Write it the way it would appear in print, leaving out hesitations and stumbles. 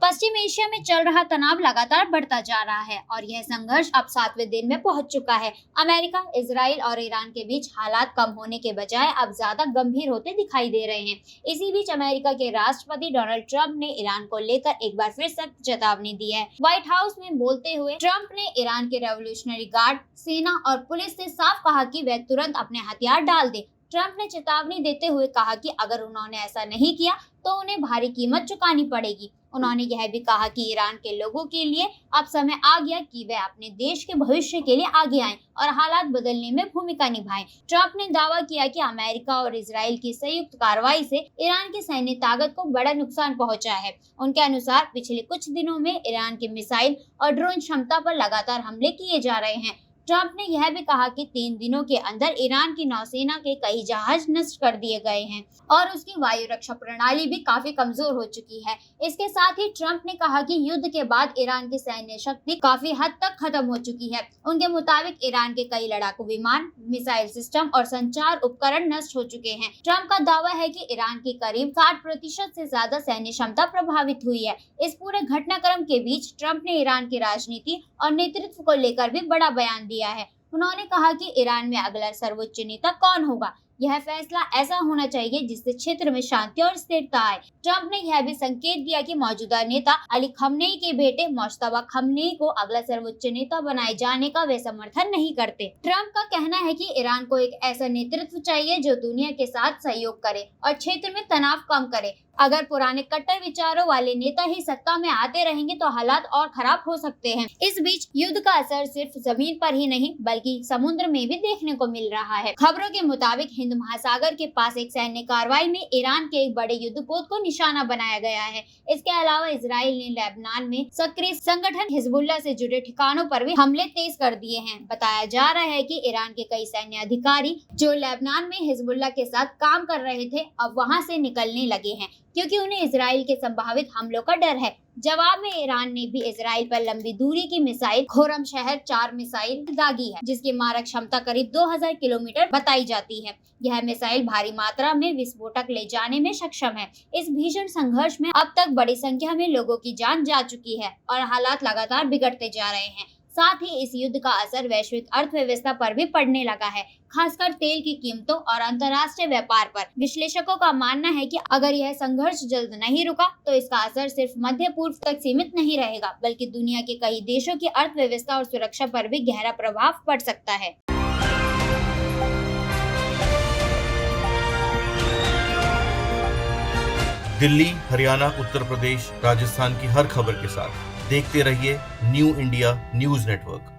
पश्चिम Asia में चल रहा तनाव लगातार बढ़ता जा रहा है और यह संघर्ष अब 7वें दिन में पहुंच चुका है। अमेरिका, इजराइल और ईरान के बीच हालात कम होने के बजाय अब ज्यादा गंभीर होते दिखाई दे रहे हैं। इसी बीच अमेरिका के राष्ट्रपति डोनाल्ड ट्रंप ने ईरान को लेकर एक बार फिर सख्त चेतावनी दी है। व्हाइट हाउस में बोलते हुए ट्रंप ने ईरान के रेवोल्यूशनरी गार्ड, सेना और पुलिस से साफ कहा कि वे तुरंत अपने हथियार डाल दें। ट्रंप ने चेतावनी देते हुए कहा कि अगर उन्होंने ऐसा नहीं किया तो उन्हें भारी कीमत चुकानी पड़ेगी। उन्होंने यह भी कहा कि ईरान के लोगों के लिए अब समय आ गया कि वे अपने देश के भविष्य के लिए आगे आएं और हालात बदलने में भूमिका निभाएं। ट्रंप ने दावा किया कि अमेरिका और इजराइल की संयुक्त कार्रवाई से ईरान की सैन्य ताकत को बड़ा नुकसान पहुंचा है। उनके अनुसार पिछले कुछ दिनों में ईरान की मिसाइल और ड्रोन क्षमता पर लगातार हमले किए जा रहे हैं। ट्रंप ने यह भी कहा कि 3 दिनों के अंदर ईरान की नौसेना के कई जहाज नष्ट कर दिए गए हैं और उसकी वायु रक्षा प्रणाली भी काफी कमजोर हो चुकी है। इसके साथ ही ट्रंप ने कहा कि युद्ध के बाद ईरान की सैन्य शक्ति काफी हद तक खत्म हो चुकी है। उनके मुताबिक ईरान के कई लड़ाकू विमान, मिसाइल सिस्टम और संचार उपकरण नष्ट हो चुके हैं। ट्रंप का दावा है कि ईरान की करीब 60% से ज्यादा सैन्य क्षमता प्रभावित हुई है। इस पूरे घटनाक्रम के बीच ट्रंप ने ईरान की राजनीति और नेतृत्व को लेकर भी बड़ा बयान दिया है। उन्होंने कहा कि ईरान में अगला सर्वोच्च नेता कौन होगा, यह फैसला ऐसा होना चाहिए जिससे क्षेत्र में शांति और स्थिरता आए। ट्रंप ने यह भी संकेत दिया कि मौजूदा नेता अली खमनेई के बेटे मुश्तबा खमनेई को अगला सर्वोच्च नेता बनाए जाने का वे समर्थन नहीं करते। ट्रंप का कहना है कि ईरान को एक ऐसा नेतृत्व चाहिए जो दुनिया के साथ सहयोग करे और क्षेत्र में तनाव कम करे। अगर पुराने कट्टर विचारों वाले नेता ही सत्ता में आते रहेंगे तो हालात और खराब हो सकते हैं। इस बीच युद्ध का असर सिर्फ जमीन पर ही नहीं बल्कि समुद्र में भी देखने को मिल रहा है। खबरों के मुताबिक हिंद महासागर के पास एक सैन्य कार्रवाई में ईरान के एक बड़े युद्धपोत को निशाना बनाया गया है। इसके अलावा इजराइल ने लेबनान में सक्रिय संगठन हिजबुल्लाह से जुड़े ठिकानों पर भी हमले तेज कर दिए हैं। बताया जा रहा है कि ईरान के कई सैन्य अधिकारी जो लेबनान में हिजबुल्लाह के साथ काम कर रहे थे अब वहां से निकलने लगे हैं क्योंकि उन्हें इजराइल के संभावित हमलों का डर है। जवाब में ईरान ने भी इजराइल पर लंबी दूरी की मिसाइल खुर्रम शहर 4 मिसाइल दागी है जिसकी मारक क्षमता करीब 2000 किलोमीटर बताई जाती है। यह मिसाइल भारी मात्रा में विस्फोटक ले जाने में सक्षम है। इस भीषण संघर्ष में अब तक बड़ी संख्या में लोगों की जान जा चुकी है और हालात लगातार बिगड़ते जा रहे हैं। साथ ही इस युद्ध का असर वैश्विक अर्थव्यवस्था पर भी पड़ने लगा है, खासकर तेल की कीमतों और अंतर्राष्ट्रीय व्यापार पर। विश्लेषकों का मानना है कि अगर यह संघर्ष जल्द नहीं रुका तो इसका असर सिर्फ मध्य पूर्व तक सीमित नहीं रहेगा बल्कि दुनिया के कई देशों की अर्थव्यवस्था और सुरक्षा पर भी गहरा प्रभाव पड़ सकता है। दिल्ली, हरियाणा, उत्तर प्रदेश, राजस्थान की हर खबर के साथ देखते रहिए न्यू इंडिया न्यूज नेटवर्क।